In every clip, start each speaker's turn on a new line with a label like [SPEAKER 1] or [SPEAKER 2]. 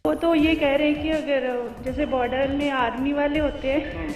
[SPEAKER 1] वो तो ये कह रहे हैं कि अगर जैसे बॉर्डर में आर्मी वाले होते हैं,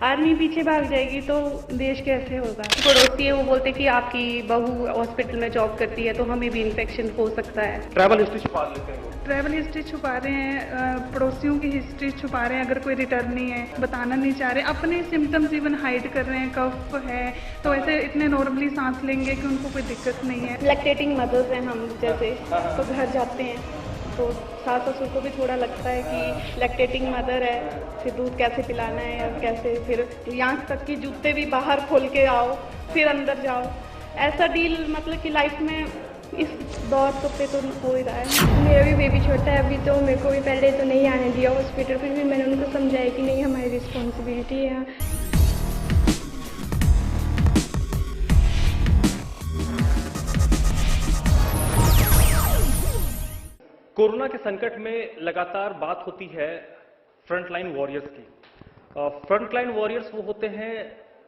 [SPEAKER 1] आर्मी पीछे भाग जाएगी तो देश कैसे होगा। पड़ोसी है वो बोलते हैं कि आपकी बहू हॉस्पिटल में जॉब करती है तो हमें भी इन्फेक्शन हो सकता है।
[SPEAKER 2] ट्रैवल हिस्ट्री छुपा लेते हैं लोग।
[SPEAKER 3] ट्रैवल हिस्ट्री छुपा रहे हैं, पड़ोसियों की हिस्ट्री छुपा रहे हैं। अगर कोई रिटर्न नहीं है बताना नहीं चाह रहे, अपने सिम्टम्स इवन हाइड कर रहे हैं। कफ है तो ऐसे इतने नॉर्मली सांस लेंगे कि उनको कोई दिक्कत नहीं है।
[SPEAKER 1] लैक्टेटिंग मदर्स हैं हम जैसे, तो घर जाते हैं तो सास ससुर को भी थोड़ा लगता है कि लैक्टेटिंग मदर है, फिर दूध कैसे पिलाना है या कैसे, फिर यहाँ तक कि जूते भी बाहर खोल के आओ फिर अंदर जाओ। ऐसा डील मतलब कि लाइफ में इस दौर पे तो हो ही रहा है।
[SPEAKER 4] मेरा भी बेबी छोटा है अभी, तो मेरे को भी पहले तो नहीं आने दिया हॉस्पिटल, फिर भी मैंने उनको समझाया कि नहीं हमारी रिस्पॉन्सिबिलिटी है।
[SPEAKER 2] कोरोना के संकट में लगातार बात होती है फ्रंटलाइन वॉरियर्स की। फ्रंटलाइन वॉरियर्स वो होते हैं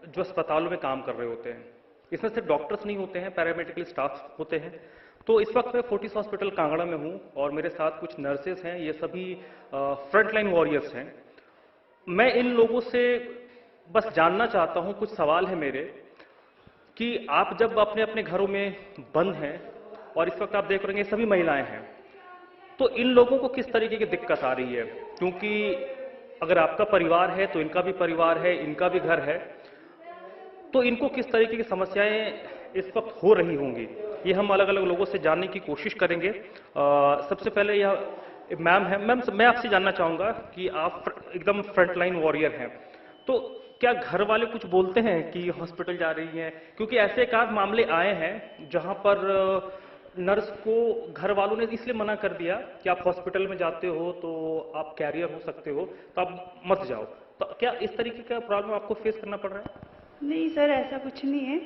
[SPEAKER 2] जो अस्पतालों में काम कर रहे होते हैं। इसमें सिर्फ डॉक्टर्स नहीं होते हैं, पैरामेडिकल स्टाफ होते हैं। तो इस वक्त मैं फोर्टिस हॉस्पिटल कांगड़ा में हूं और मेरे साथ कुछ नर्सेस हैं, ये सभी फ्रंटलाइन वॉरियर्स हैं। मैं इन लोगों से बस जानना चाहता हूं, कुछ सवाल है मेरे, कि आप जब अपने अपने घरों में बंद हैं और इस वक्त आप देख रहे हैं सभी महिलाएं हैं, तो इन लोगों को किस तरीके की दिक्कत आ रही है? क्योंकि अगर आपका परिवार है तो इनका भी परिवार है, इनका भी घर है, तो इनको किस तरीके की समस्याएं इस वक्त हो रही होंगी, ये हम अलग अलग लोगों से जानने की कोशिश करेंगे। सबसे पहले यह मैम है। मैम, मैं आपसे जानना चाहूंगा कि आप एकदम फ्रंटलाइन वॉरियर हैं, तो क्या घर वाले कुछ बोलते हैं कि हॉस्पिटल जा रही हैं? क्योंकि ऐसे एक आध मामले आए हैं जहां पर नर्स को घर वालों ने इसलिए मना कर दिया कि आप हॉस्पिटल में जाते हो तो आप कैरियर हो सकते हो, तो आप मत जाओ। तो क्या इस तरीके का प्रॉब्लम आपको फेस करना पड़ रहा है?
[SPEAKER 1] नहीं सर, ऐसा कुछ नहीं है।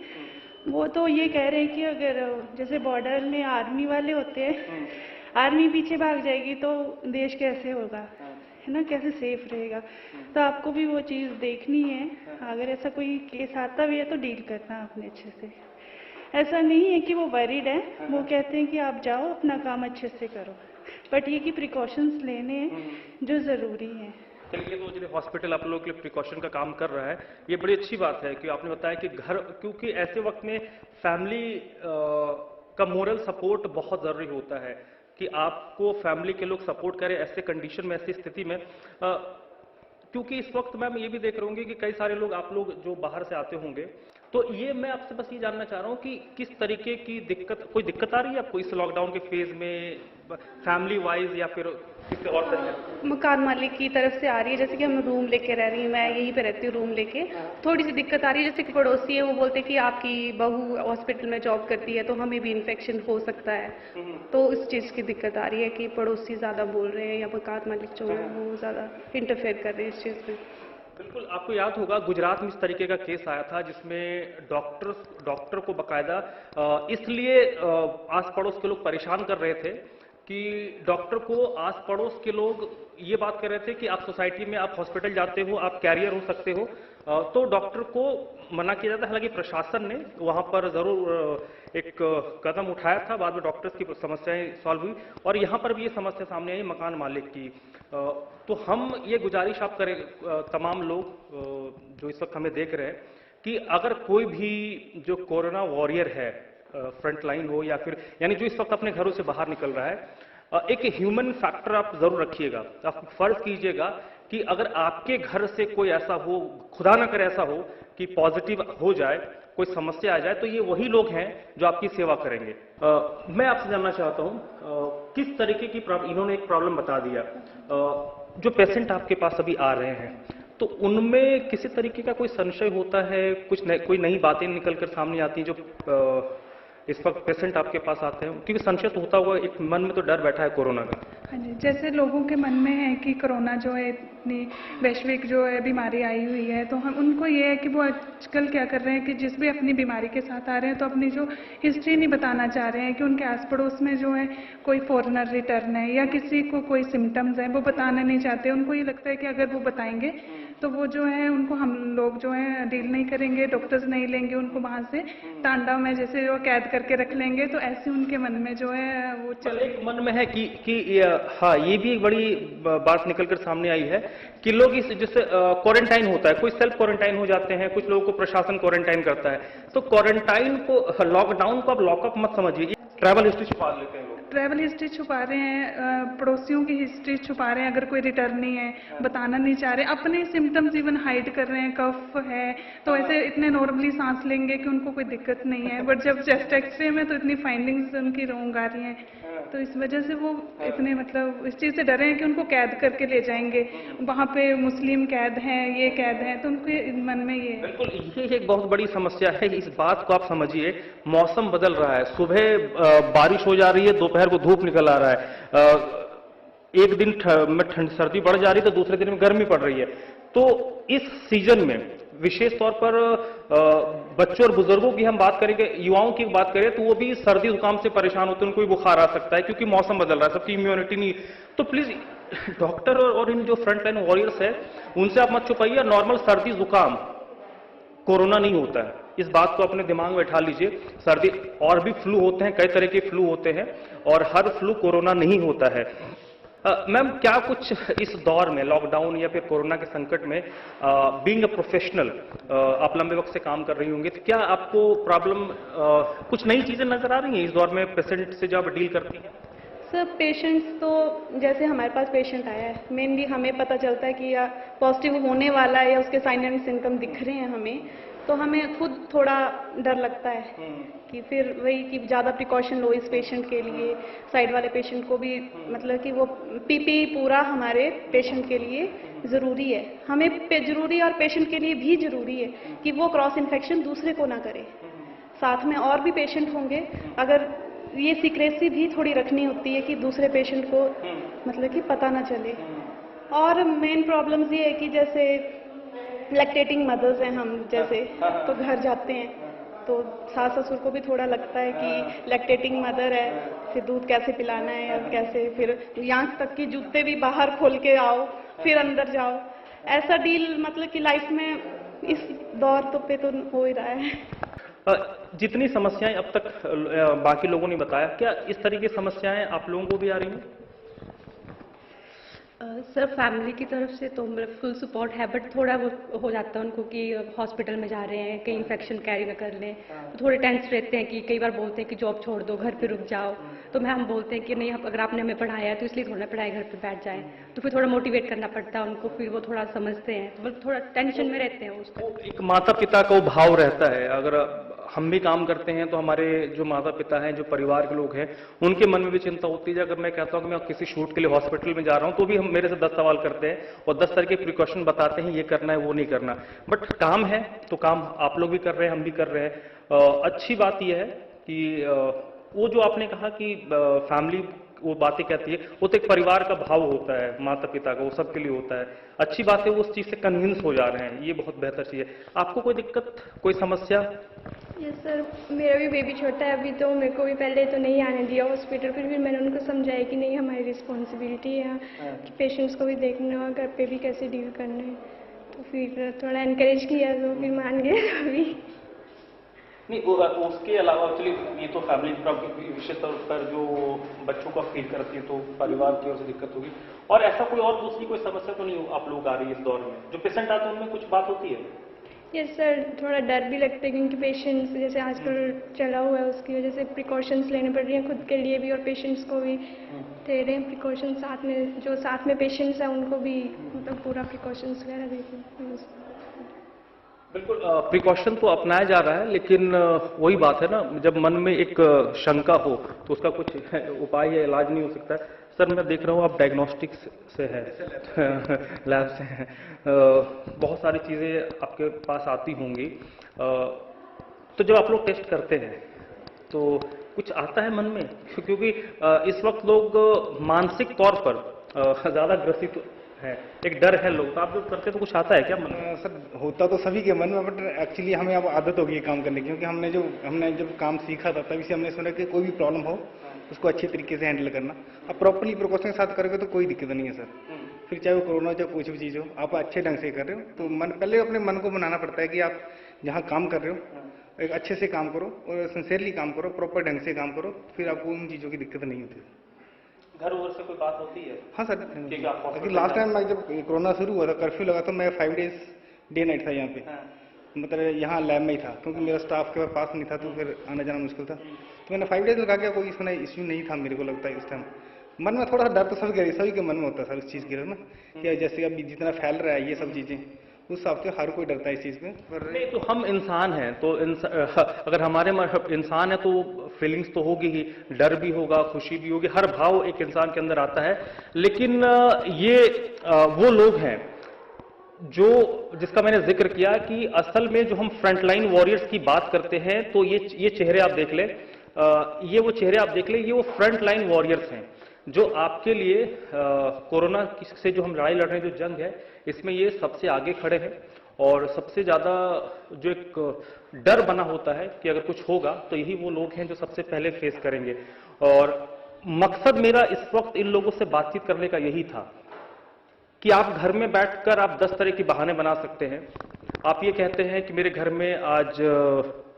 [SPEAKER 1] वो तो ये कह रहे हैं कि अगर जैसे बॉर्डर में आर्मी वाले होते हैं, आर्मी पीछे भाग जाएगी तो देश कैसे होगा, है ना, कैसे सेफ रहेगा। तो आपको भी वो चीज़ देखनी है। अगर ऐसा कोई केस आता भी है तो डील करना आपने अच्छे से। ऐसा नहीं है कि वो वरीड है, वो कहते हैं कि आप जाओ अपना काम अच्छे से करो, बट ये कि प्रिकॉशंस लेने हैं जो ज़रूरी हैं।
[SPEAKER 2] चलिए, तो जो हॉस्पिटल आप लोगों के लिए प्रिकॉशन का काम कर रहा है, ये बड़ी अच्छी बात है कि आपने बताया कि घर, क्योंकि ऐसे वक्त में फैमिली का मोरल सपोर्ट बहुत ज़रूरी होता है कि आपको फैमिली के लोग सपोर्ट करें ऐसे कंडीशन में, ऐसी स्थिति में। क्योंकि इस वक्त मैम ये भी देख रहे होंगे कि कई सारे लोग, आप लोग जो बाहर से आते होंगे, तो ये मैं आपसे बस ये जानना चाह रहा हूँ कि किस तरीके की दिक्कत, कोई दिक्कत आ रही है आपको इस लॉकडाउन के फेज में, फैमिली वाइज या फिर किसी और तरीके?
[SPEAKER 1] मकान मालिक की तरफ से आ रही है, जैसे कि हम रूम लेके रह रही हूँ, मैं यहीं पे रहती हूँ रूम लेके। थोड़ी सी दिक्कत आ रही है, जैसे कि पड़ोसी है वो बोलते हैं कि आपकी बहू हॉस्पिटल में जॉब करती है तो हमें भी इन्फेक्शन हो सकता है। तो इस चीज़ की दिक्कत आ रही है कि पड़ोसी ज़्यादा बोल रहे हैं या मकान मालिक जो है वो ज़्यादा इंटरफेयर कर रहे हैं इस चीज़ में।
[SPEAKER 2] बिल्कुल, आपको याद होगा गुजरात में इस तरीके का केस आया था जिसमें डॉक्टर को बकायदा इसलिए आस पड़ोस के लोग परेशान कर रहे थे कि डॉक्टर को आस पड़ोस के लोग ये बात कर रहे थे कि आप सोसाइटी में, आप हॉस्पिटल जाते हो, आप कैरियर हो सकते हो, तो डॉक्टर को मना किया जाता है। हालांकि प्रशासन ने वहां पर जरूर एक कदम उठाया था, बाद में डॉक्टर्स की समस्याएं सॉल्व हुई और यहाँ पर भी ये समस्या सामने आई मकान मालिक की। तो हम ये गुजारिश आप करें तमाम लोग जो इस वक्त हमें देख रहे हैं कि अगर कोई भी जो कोरोना वॉरियर है, फ्रंट लाइन हो या फिर यानी जो इस वक्त अपने घरों से बाहर निकल रहा है, एक ह्यूमन फैक्टर आप जरूर रखिएगा। आप फर्ज कीजिएगा कि अगर आपके घर से कोई ऐसा हो, खुदा ना करे ऐसा हो कि पॉजिटिव हो जाए, कोई समस्या आ जाए, तो ये वही लोग हैं जो आपकी सेवा करेंगे। मैं आपसे जानना चाहता हूं किस तरीके की इन्होंने एक प्रॉब्लम बता दिया। जो पेशेंट आपके पास अभी आ रहे हैं तो उनमें किसी तरीके का कोई संशय होता है, कोई नई बातें निकल कर सामने आती हैं जो इस वक्त पेशेंट आपके पास आते हैं? क्योंकि संशय तो होता हुआ, एक मन में तो डर बैठा है कोरोना का।
[SPEAKER 3] हाँ जी, जैसे लोगों के मन में है कि कोरोना जो है इतनी वैश्विक जो है बीमारी आई हुई है, तो हम उनको ये है कि वो आजकल क्या कर रहे हैं कि जिस भी अपनी बीमारी के साथ आ रहे हैं तो अपनी जो हिस्ट्री नहीं बताना चाह रहे हैं कि उनके आस पड़ोस में जो है कोई फॉरेनर रिटर्न है या किसी को कोई सिम्टम्स हैं, वो बताना नहीं चाहते। उनको ये लगता है कि अगर वो बताएंगे तो वो जो है उनको हम लोग जो है डील नहीं करेंगे, डॉक्टर्स नहीं लेंगे उनको वहाँ से, टांडा में जैसे वो कैद करके रख लेंगे, तो ऐसे उनके मन में जो है वो चल
[SPEAKER 2] एक मन में है कि हाँ, ये भी एक बड़ी बात निकलकर सामने आई है कि लोग इस जैसे क्वारंटाइन होता है, कोई सेल्फ क्वारंटाइन हो जाते हैं, कुछ लोगों को प्रशासन क्वारंटाइन करता है, तो क्वारंटाइन को, लॉकडाउन को आप लॉकअप मत समझिए, ट्रैवल हिस्ट्री छुपा लेते हैं लोग।
[SPEAKER 3] ट्रैवल हिस्ट्री छुपा रहे हैं, पड़ोसियों की हिस्ट्री छुपा रहे हैं, अगर कोई रिटर्न नहीं है बताना नहीं चाह रहे, अपने सिम्टम्स इवन हाइड कर रहे हैं, कफ है तो ऐसे इतने नॉर्मली सांस लेंगे कि उनको कोई दिक्कत नहीं है, बट जब चेस्ट एक्सरे में तो इतनी फाइंडिंग्स उनकी रॉन्ग आ रही हैं, तो इस वजह से वो इतने मतलब इस चीज़ से डरे हैं कि उनको कैद करके ले जाएंगे, वहाँ पे मुस्लिम कैद हैं, ये कैद हैं, तो उनके मन में ये है।
[SPEAKER 2] बिल्कुल, ये एक बहुत बड़ी समस्या है, इस बात को आप समझिए। मौसम बदल रहा है, सुबह बारिश हो जा रही है, दोपहर को धूप निकल आ रहा है, एक दिन में ठंड सर्दी बढ़ जा रही है तो दूसरे दिन में गर्मी पड़ रही है। तो इस सीजन में विशेष तौर पर बच्चों और बुजुर्गों की हम बात करेंगे, युवाओं की बात करें तो वो भी सर्दी जुकाम से परेशान होते हैं, उनको भी बुखार आ सकता है क्योंकि मौसम बदल रहा है, सबकी इम्यूनिटी नहीं। तो प्लीज डॉक्टर और इन जो फ्रंट लाइन वॉरियर्स है उनसे आप मत छुपाइए, नॉर्मल सर्दी जुकाम कोरोना नहीं होता है, इस बात को अपने दिमाग में बैठा लीजिए। सर्दी और भी फ्लू होते हैं, कई तरह के फ्लू होते हैं और हर फ्लू कोरोना नहीं होता है। मैम, क्या कुछ इस दौर में, लॉकडाउन या फिर कोरोना के संकट में, बीइंग अ प्रोफेशनल, आप लंबे वक्त से काम कर रही होंगी, तो क्या आपको प्रॉब्लम, कुछ नई चीजें नजर आ रही हैं इस दौर में पेशेंट से जब डील करती हैं?
[SPEAKER 1] सर पेशेंट्स तो जैसे हमारे पास पेशेंट आया है, मेनली हमें पता चलता है कि या पॉजिटिव होने वाला है या उसके साइन एंड सिम्टम दिख रहे हैं हमें, तो हमें खुद थोड़ा डर लगता है कि फिर वही कि ज़्यादा प्रिकॉशन लो इस पेशेंट के लिए, साइड वाले पेशेंट को भी, मतलब कि वो पीपी पूरा हमारे पेशेंट के लिए ज़रूरी है, हमें ज़रूरी और पेशेंट के लिए भी ज़रूरी है कि वो क्रॉस इन्फेक्शन दूसरे को ना करे। साथ में और भी पेशेंट होंगे, अगर ये सीक्रेसी भी थोड़ी रखनी होती है कि दूसरे पेशेंट को मतलब कि पता ना चले। और मेन प्रॉब्लम्स ये है कि जैसे लैक्टेटिंग मदर्स हैं हम, जैसे तो घर जाते हैं तो सास ससुर को भी थोड़ा लगता है कि लैक्टेटिंग मदर है, फिर दूध कैसे पिलाना है और कैसे, फिर यहाँ तक कि जूते भी बाहर खोल के आओ फिर अंदर जाओ, ऐसा डील मतलब कि लाइफ में इस दौर तो पे तो हो ही रहा है।
[SPEAKER 2] जितनी समस्याएं अब तक बाकी लोगों ने बताया, क्या इस तरह की समस्याएं आप लोगों को भी आ रही हैं?
[SPEAKER 5] सर फैमिली की तरफ से तो मतलब फुल सपोर्ट है, बट थोड़ा वो हो जाता है उनको कि हॉस्पिटल में जा रहे हैं, कहीं इन्फेक्शन कैरी ना कर लें, तो थोड़े टेंस रहते हैं कि कई बार बोलते हैं कि जॉब छोड़ दो, घर पे रुक जाओ, तो हम बोलते हैं कि नहीं, अगर आपने हमें पढ़ाया है तो इसलिए थोड़ा पढ़ाई, घर पे बैठ जाएं, तो फिर थोड़ा मोटिवेट करना पड़ता है उनको, फिर वो थोड़ा समझते हैं, तो मतलब थोड़ा टेंशन में रहते हैं उसको।
[SPEAKER 2] एक माता पिता का वो भाव रहता है, अगर हम भी काम करते हैं तो हमारे जो माता पिता हैं, जो परिवार के लोग हैं, उनके मन में भी चिंता होती है। अगर मैं कहता हूं कि मैं किसी शूट के लिए हॉस्पिटल में जा रहा हूं तो भी हम मेरे से 10 सवाल करते हैं और 10 तरह के प्रिकॉशन बताते हैं, ये करना है वो नहीं करना, बट काम है तो काम आप लोग भी कर रहे हैं, हम भी कर रहे हैं। अच्छी बात यह है कि वो जो आपने कहा कि फैमिली वो बातें कहती है, वो तो एक परिवार का भाव होता है, माता पिता का, वो सबके लिए होता है। अच्छी बात है वो उस चीज से कन्विंस हो जा रहे हैं, ये बहुत बेहतर चीज है। आपको कोई दिक्कत, कोई समस्या?
[SPEAKER 4] यस सर, मेरा भी बेबी छोटा है अभी, तो मेरे को भी पहले तो नहीं आने दिया हॉस्पिटल, फिर भी मैंने उनको समझाया कि नहीं, हमारी रिस्पॉन्सिबिलिटी है कि पेशेंट्स को भी देखना और घर पे भी कैसे डील करना है, तो फिर थोड़ा इनकरेज किया तो फिर मान गए अभी।
[SPEAKER 2] नहीं, उसके अलावा एक्चुअली ये तो फैमिली विशेष तौर पर जो बच्चों का फील करती है तो परिवार की ओर से दिक्कत होगी, और ऐसा कोई और दूसरी कोई समस्या तो नहीं आप लोग आ रही है इस दौर में? जो पेशेंट आते हैं उनमें कुछ बात होती है?
[SPEAKER 4] यस सर, थोड़ा डर भी लगता है क्योंकि पेशेंट्स जैसे आजकल चला हुआ है उसकी वजह से प्रिकॉशंस लेने पड़ रही हैं खुद के लिए भी और पेशेंट्स को भी दे रहे हैं प्रिकॉशंस, साथ में जो साथ में पेशेंट्स हैं उनको भी मतलब पूरा प्रिकॉशंस वगैरह देते हैं।
[SPEAKER 2] बिल्कुल, प्रिकॉशन तो अपनाया जा रहा है, लेकिन वही बात है ना, जब मन में एक शंका हो तो उसका कुछ उपाय या इलाज नहीं हो सकता है। सर मैं देख रहा हूँ आप डायग्नोस्टिक्स से है, लैब से हैं, बहुत सारी चीज़ें आपके पास आती होंगी, तो जब आप लोग टेस्ट करते हैं तो कुछ आता है मन में? क्योंकि इस वक्त लोग मानसिक तौर पर ज़्यादा ग्रसित है, एक डर है लोग, तो आप लोग करते तो कुछ आता है क्या मन में?
[SPEAKER 6] सर होता तो सभी के मन में, बट एक्चुअली हमें अब आदत हो गई है काम करने की, क्योंकि हमने जब काम सीखा था तभी से हमने सुना कि कोई भी प्रॉब्लम हो उसको अच्छे तरीके से हैंडल करना। अब प्रॉपर्ली प्रिकॉशन के साथ करोगे तो कोई दिक्कत नहीं है सर। फिर चाहे वो कोरोना चाहे कुछ भी चीज़ हो, आप अच्छे ढंग से कर रहे हो तो मन पहले अपने मन को बनाना पड़ता है कि आप जहाँ काम कर रहे हो एक अच्छे से काम करो और सिंसियरली काम करो, प्रॉपर ढंग से काम करो, फिर आपको उन चीज़ों की दिक्कत नहीं होती।
[SPEAKER 2] घर और से कोई बात होती है?
[SPEAKER 6] हाँ सर,
[SPEAKER 2] क्योंकि आप
[SPEAKER 6] क्योंकि लास्ट टाइम मैं जब कोरोना शुरू हुआ था, कर्फ्यू लगा था, मैं 5 डेज डे नाइट था यहाँ पे, मतलब यहाँ लैब में ही था क्योंकि मेरा स्टाफ के पास नहीं था तो फिर आना जाना मुश्किल था। तो मैंने 5 डेज लगा के, कोई इसमें इश्यू नहीं था मेरे को लगता है। इस टाइम मन में थोड़ा डर तो सभी के मन में होता है सर इस चीज़ की ना, कि जैसे अभी जितना फैल रहा है ये सब चीज़ें, उस हिसाब से हर कोई डरता है इस चीज़ में। पर
[SPEAKER 2] नहीं तो हम इंसान हैं, तो अगर हमारे इंसान है तो फीलिंग्स तो होगी ही, डर भी होगा, खुशी भी होगी, हर भाव एक इंसान के अंदर आता है। लेकिन ये वो लोग हैं जो जिसका मैंने जिक्र किया कि असल में जो हम फ्रंटलाइन वॉरियर्स की बात करते हैं, तो ये चेहरे आप देख ले, ये वो चेहरे आप देख ले, ये वो फ्रंटलाइन वॉरियर्स हैं जो आपके लिए कोरोना से जो हम लड़ाई लड़ रहे हैं, जो जंग है, इसमें ये सबसे आगे खड़े हैं। और सबसे ज़्यादा जो एक डर बना होता है कि अगर कुछ होगा तो यही वो लोग हैं जो सबसे पहले फेस करेंगे। और मकसद मेरा इस वक्त इन लोगों से बातचीत करने का यही था कि आप घर में बैठकर आप 10 तरह के बहाने बना सकते हैं। आप ये कहते हैं कि मेरे घर में आज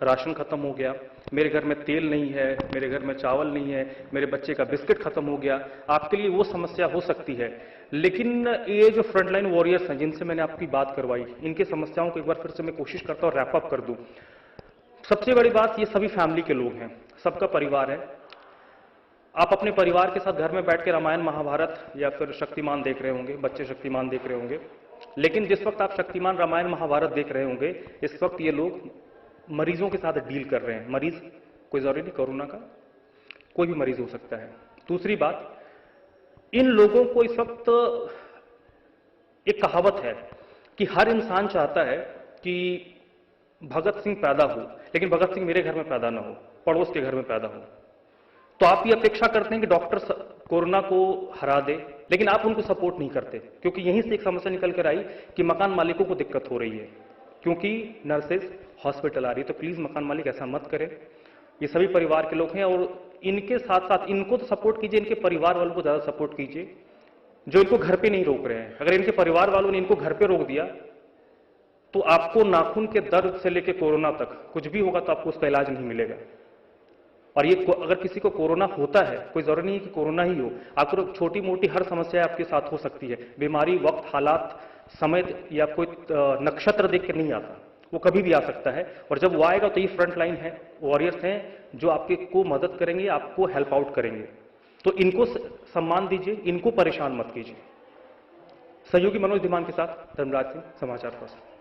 [SPEAKER 2] राशन खत्म हो गया, मेरे घर में तेल नहीं है, मेरे घर में चावल नहीं है, मेरे बच्चे का बिस्किट खत्म हो गया। आपके लिए वो समस्या हो सकती है, लेकिन ये जो फ्रंटलाइन वॉरियर्स हैं जिनसे मैंने आपकी बात करवाई, इनकी समस्याओं को एक बार फिर से मैं कोशिश करता हूँ रैप अप कर दूं। सबसे बड़ी बात, ये सभी फैमिली के लोग हैं, सबका परिवार है। आप अपने परिवार के साथ घर में बैठ के रामायण महाभारत या फिर शक्तिमान देख रहे होंगे, बच्चे शक्तिमान देख रहे होंगे, लेकिन जिस वक्त आप शक्तिमान रामायण महाभारत देख रहे होंगे, इस वक्त ये लोग मरीजों के साथ डील कर रहे हैं। मरीज कोई जरूरी नहीं कोरोना का, कोई भी मरीज हो सकता है। दूसरी बात, इन लोगों को इस वक्त एक कहावत है कि हर इंसान चाहता है कि भगत सिंह पैदा हो, लेकिन भगत सिंह मेरे घर में पैदा ना हो, पड़ोस के घर में पैदा हो। तो आप ये अपेक्षा करते हैं कि डॉक्टर कोरोना को हरा दे, लेकिन आप उनको सपोर्ट नहीं करते, क्योंकि यहीं से एक समस्या निकल कर आई कि मकान मालिकों को दिक्कत हो रही है क्योंकि नर्सेज हॉस्पिटल आ रही है। तो प्लीज मकान मालिक ऐसा मत करें, ये सभी परिवार के लोग हैं और इनके साथ साथ इनको तो सपोर्ट कीजिए, इनके परिवार वालों को ज्यादा सपोर्ट कीजिए जो इनको घर पे नहीं रोक रहे हैं। अगर इनके परिवार वालों ने इनको घर पे रोक दिया तो आपको नाखून के दर्द से लेकर कोरोना तक कुछ भी होगा तो आपको उसका इलाज नहीं मिलेगा। और ये अगर किसी को कोरोना होता है, कोई जरूरी नहीं है कि कोरोना ही हो, आपको छोटी मोटी हर समस्या आपके साथ हो सकती है। बीमारी वक्त, हालात, समय या कोई नक्षत्र देख के नहीं आता, वो कभी भी आ सकता है। और जब वो आएगा तो ये फ्रंट लाइन है, वॉरियर्स हैं जो आपके को मदद करेंगे, आपको हेल्प आउट करेंगे। तो इनको सम्मान दीजिए, इनको परेशान मत कीजिए। सहयोगी मनोज धीमान के साथ धर्मराज सिंह, समाचार पोस्ट।